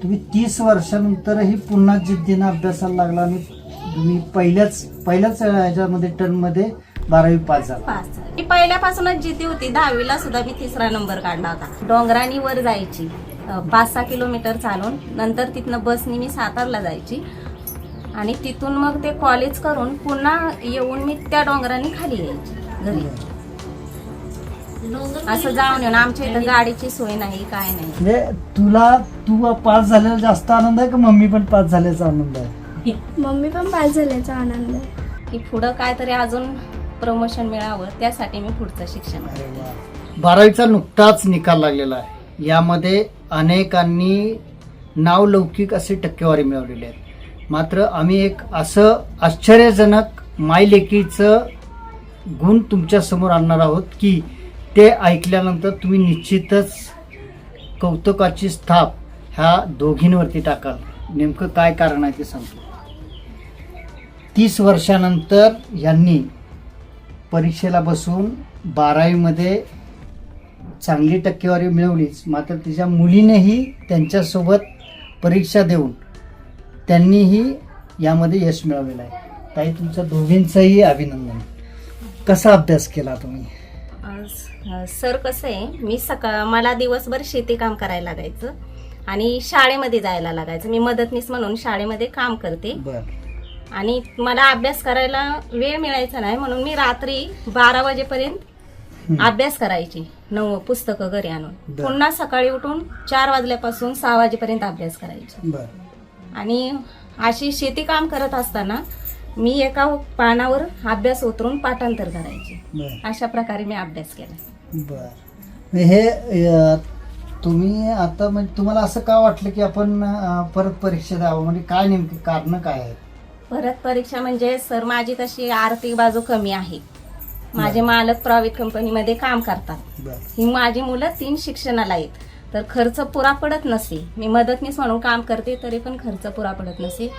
तुम्ही 30 वर्षानंतरही पुन्हा जिद्दीनं अभ्यासाला लागला आणि तुम्ही पहिल्याच ह्याच्यामध्ये टर्ममध्ये 12वी पास झाला. मी पहिल्यापासूनच जिद्दी होती. 10वीला सुद्धा मी 3रा नंबर काढला होता. डोंगरानी वर जायची 5-6 किलोमीटर चालून, नंतर तिथनं बसनी मी सातारला जायची आणि तिथून मग ते कॉलेज करून पुन्हा येऊन मी त्या डोंगरांनी खाली यायची घरी. असं जाऊन येऊन आमच्या इथं गाडीची सोय नाही, काय नाही. म्हणजे तू पास झालेला जास्त आनंद आहे का मम्मी पण पास झाल्याचा आनंद आहे? मम्मी पण पास झाल्याचा आनंद आहे. की पुढं काहीतरी अजून प्रमोशन मिळावं त्यासाठी मी पुढचं शिक्षण अरे वा. 12वीचा नुकताच निकाल लागलेला आहे. यामध्ये अनेकांनी नावलौकिक असे टक्केवारी मिळवलेली आहे. मात्र आम्ही एक असं आश्चर्यजनक मायलेकीचं गुण तुमच्या समोर आणणार आहोत की ते ऐकल्यानंतर तुम्ही निश्चितच कौतुकाची स्थाप ह्या दोघींवरती टाकाल. नेमकं काय कारण आहे ते सांगतो. 30 वर्षानंतर यांनी परीक्षेला बसून 12वीमध्ये चांगली टक्केवारी मिळवलीच, मात्र तिच्या मुलीनेही त्यांच्यासोबत परीक्षा देऊन त्यांनीही यामध्ये यश मिळवलेलं आहे. ताई, तुमच्या दोघींचंही अभिनंदन. कसा अभ्यास केला तुम्ही? सर, कसं आहे, मी मला दिवसभर शेती काम करायला लागायचं आणि शाळेमध्ये जायला लागायचं. मी मदतनीस म्हणून शाळेमध्ये काम करते आणि मला अभ्यास करायला वेळ मिळायचा नाही, म्हणून मी रात्री 12 वाजेपर्यंत अभ्यास करायची. 9 पुस्तकं घरी आणून पुन्हा सकाळी उठून 4 वाजल्यापासून 6 वाजेपर्यंत अभ्यास करायची. आणि अशी शेती काम करत असताना मी एका पानावर अभ्यास उतरून पाठांतर करायचे. अशा प्रकारे मी अभ्यास केला. बर. हे तुम्ही आता म्हणजे तुम्हाला असं का वाटलं की आपण परत परीक्षा द्यावं, म्हणजे काय नेमकी कारण काय आहे? परत परीक्षा म्हणजे सर, माझी तशी आर्थिक बाजू कमी आहे. माझे मालक प्रायव्हेट कंपनीमध्ये काम करतात. ही माझी मुलं 3 शिक्षणाला आहेत, तर खर्च पुरा पडत नसे. मी मदतनीस म्हणून काम करते तरी पण खर्च पुरा पडत नसे,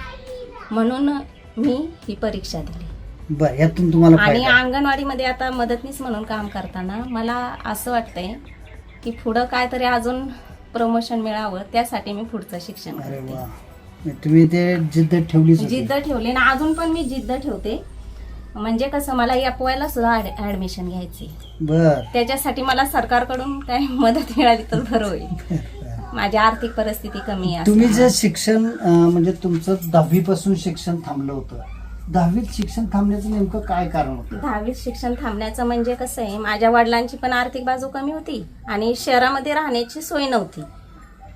म्हणून मी ही परीक्षा दिली. बरं, यातून तुम्हाला आणि अंगणवाडीमध्ये आता मदतनीस म्हणून काम करताना मला असं वाटतंय की पुढं काहीतरी अजून प्रमोशन मिळावं त्यासाठी मी पुढचं शिक्षण करते. तुम्ही ते जिद्द ठेवली? जिद्द ठेवली ना, अजून पण मी जिद्द ठेवते. म्हणजे कसं, मला एफवायला सुद्धा ऍडमिशन घ्यायची. बर. त्याच्यासाठी मला सरकारकडून काही मदत मिळाली तर बरं होईल. माझी आर्थिक परिस्थिती कमी आहे. तुम्ही जे शिक्षण म्हणजे तुमचं 10वी पासून शिक्षण थांबलं होतं, 10वीत शिक्षण थांबण्याचं नेमकं काय कारण होतं? 10वीत शिक्षण थांबण्याचं म्हणजे कसं आहे, माझ्या वडिलांची पण आर्थिक बाजू कमी होती आणि शहरामध्ये राहण्याची सोय नव्हती.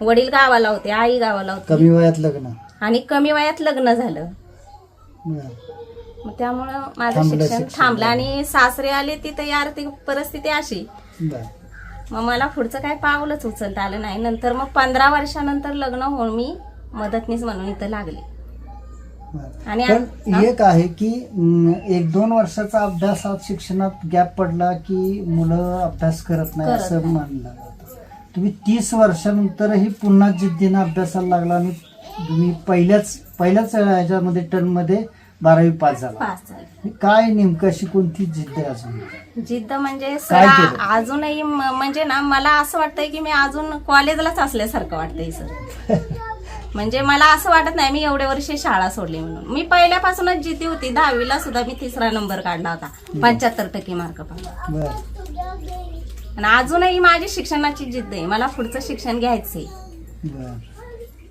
वडील गावाला होते, आई गावाला होती. कमी वयात लग्न आणि कमी वयात लग्न झालं. मग त्यामुळं माझं शिक्षण थांबलं आणि सासरे आले तिथे आर्थिक परिस्थिती अशी. मग मला पुढचं काय पावलंच उचलता आलं नाही. नंतर मग 15 वर्षानंतर लग्न होऊन मी मदतनीस म्हणून इथं लागले. आणि एक आहे की 1-2 वर्षाचा अभ्यासात शिक्षणात गॅप पडला की मुलं अभ्यास करत नाही असं मानलं जातं. तुम्ही 30 वर्षानंतरही पुन्हा जिद्दीनं अभ्यासाला लागला आणि तुम्ही पहिल्याच ह्याच्यामध्ये टर्ममध्ये 12वी पास झाला. काय नेमकं अशी कोणती जिद्द आहे अजून? जिद्द म्हणजे अजूनही म्हणजे ना, मला असं वाटतंय की मी अजून कॉलेजलाच असल्यासारखं वाटतंय सर. म्हणजे मला असं वाटत नाही मी एवढे वर्ष शाळा सोडली म्हणून. मी पहिल्यापासूनच जिद्दी होती. 10वीला सुद्धा मी 3रा नंबर काढला होता, 75% मार्क पाहिजे. आणि अजूनही माझी शिक्षणाची जिद्द आहे, मला पुढचं शिक्षण घ्यायचंय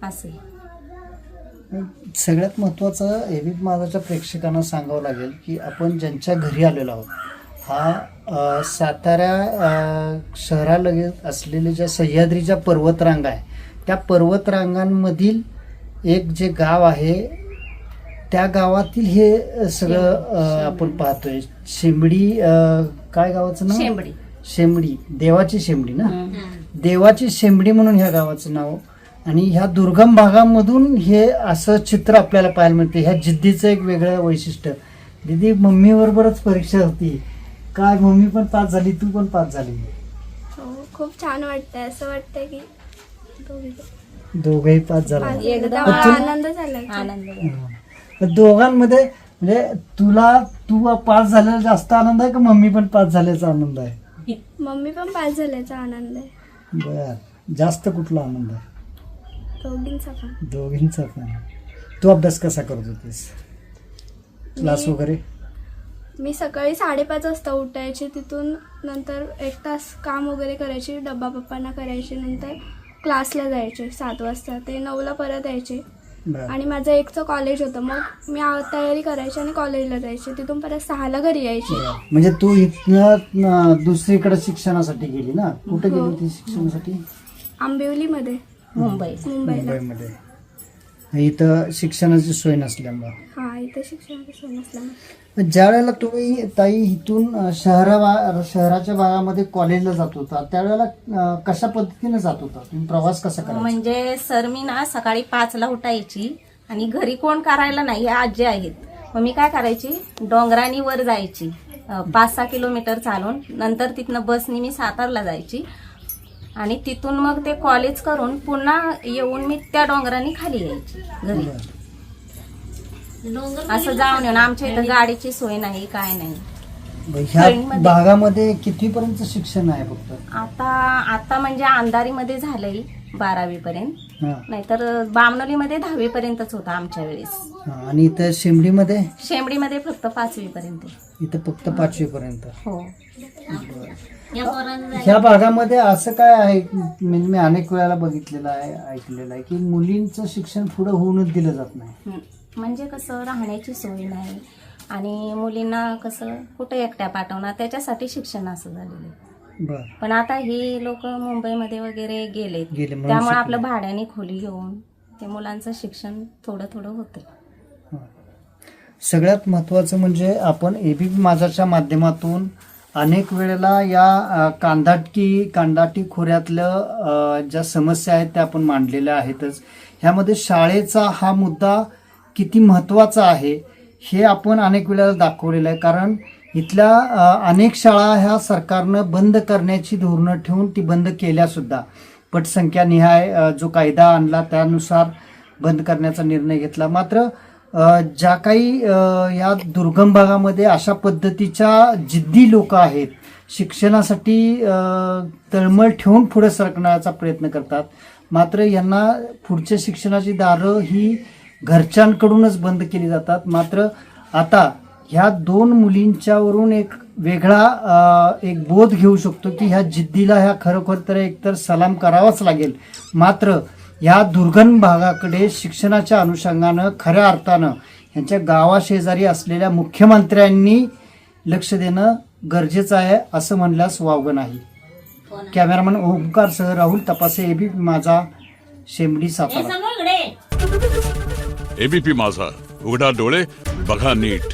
असे. सगळ्यात महत्त्वाचं एबीपी माझाच्या प्रेक्षकांना सांगावं लागेल की आपण ज्यांच्या घरी आलेलो आहोत, हा सातारा शहरालगत असलेले ज्या सह्याद्रीच्या पर्वतरांगा आहे, त्या पर्वतरांगांमधील एक जे गाव आहे त्या गावातील हे सगळं आपण पाहतोय. शेंबडी, काय गावाचं नाव? शेंबडी, देवाची शेंबडी ना, देवाची शेंबडी म्हणून ह्या गावाचं नाव. आणि ह्या दुर्गम भागामधून हे असं चित्र आपल्याला पाहायला मिळते. ह्या जिद्दीचं एक वेगळं वैशिष्ट्य. दीदी, मम्मी बरोबरच परीक्षा होती काय? मम्मी पण पास झाली, तू पण पास झाली? खूप छान वाटतंय. असं वाटतंय की दोघंही पास झाला. एकदम आनंद झाला. आनंद. दोघांमध्ये म्हणजे तू पास झालेला जास्त आनंद आहे का मम्मी पण पास झाल्याचा आनंद आहे? मम्मी पण पास झाल्याचा आनंद आहे. बर. जास्त कुठला आनंद आहे? दोघींचा पण. दोघींचा पण. तू अभ्यास कसा करत होतीस, क्लास वगैरे? मी सकाळी 5:30 वाजता उठायचे, तिथून नंतर 1 तास काम वगैरे करायचे, डब्बा पप्पांना करायचे, नंतर क्लासला जायचे 7 वाजता, ते 9ला परत यायचे. बरं. आणि माझं 1चं कॉलेज होतं, मग मी तयारी करायची आणि कॉलेजला जायचे, तिथून परत 6ला घरी यायचे. म्हणजे तू इथनं दुसरीकडे शिक्षणासाठी गेली ना? कुठे गेली हो. होती शिक्षणासाठी? आंबिवलीमध्ये, मुंबईला. मुंबईमध्ये. इथं शिक्षणाची सोय नसल्यामुळं. हा, इथे शिक्षणाची सोय नसल्यामुळे. ज्या वेळेला तुम्ही ताई इथून शहराच्या भागामध्ये कॉलेजला जात होता, त्यावेळेला कशा पद्धतीने जात होता तुम्ही? प्रवास कसा करायचा? म्हणजे सर मी ना सकाळी 5ला उठायची आणि घरी कोण करायला नाही, हे आजी आहेत. मग मी काय करायची, डोंगरानी वर जायची 5-6 किलोमीटर चालून, नंतर तिथनं बसनी मी सातारला जायची आणि तिथून मग ते कॉलेज करून पुन्हा येऊन मी त्या डोंगरानी खाली यायची घरी. असं जाऊन येऊन, आमच्या इथं गाडीची सोय नाही, काय नाही. ह्या खेळणीमध्ये. भागामध्ये कितीपर्यंत शिक्षण आहे फक्त? आता म्हणजे अंधारीमध्ये झालंय 12वी पर्यंत, हा. नाहीतर बामणोलीमध्ये 10वी पर्यंतच होता आमच्या वेळेस. हा. आणि इथं शेंबडीमध्ये? शेंबडीमध्ये फक्त 5वी पर्यंत. इथं फक्त 5वी पर्यंत. हो. ह्या भागामध्ये असं काय आहे, म्हणजे मी अनेक वेळेला बघितलेलं आहे, ऐकलेलं आहे, की मुलींचं शिक्षण पुढे होऊनच दिलं जात नाही. म्हणजे कसं राहण्याची सोय नाही आणि मुलींना कसं कुठं एकट्या पाठवणार, त्याच्यासाठी शिक्षण असं झालेलं आहे. बर. पण आता ही लोक मुंबईमध्ये वगैरे गेले, गेले म्हणून त्यामुळे शिकले. आपलं भाड्याने खोली घेऊन ते मुलांचं शिक्षण थोडं थोडं होतं. सगळ्यात महत्त्वाचं म्हणजे आपण एबीपी माझाच्या माध्यमातून अनेक वेळेला या कांदाटी खोऱ्यातल्या ज्या समस्या आहेत त्या आपण मांडलेल्या आहेतच. ह्यामध्ये शाळेचा हा मुद्दा किती महत्त्वाचा आहे हे आपण अनेक वेळेला दाखवलेलं आहे. कारण इथल्या अनेक शाळा ह्या सरकारनं बंद करण्याची धोरणं ठेवून ती बंद केल्यासुद्धा, पटसंख्या निहाय जो कायदा आणला त्यानुसार बंद करण्याचा निर्णय घेतला. मात्र ज्या काही या दुर्गम भागामध्ये अशा पद्धतीच्या जिद्दी लोक आहेत, शिक्षणासाठी तळमळ ठेवून पुढे सरकण्याचा प्रयत्न करतात, मात्र यांना पुढच्या शिक्षणाची दारं ही घरच्यांकडूनच बंद केली जातात. मात्र आता ह्या 2 मुलींच्यावरून एक वेगळा एक बोध घेऊ शकतो की ह्या जिद्दीला ह्या खरोखर तर एकतर सलाम करावाच लागेल. मात्र ह्या दुर्गम भागाकडे शिक्षणाच्या अनुषंगानं खऱ्या अर्थानं यांच्या गावाशेजारी असलेल्या मुख्यमंत्र्यांनी लक्ष देणं गरजेचं आहे, असं म्हणल्यास वावगं नाही. कॅमेरामन ओंकारसह राहुल तपासे, एबीपी माझा, शेंबडी, सातारा. एबीपी माझा, उघडा डोळे बघा नीट.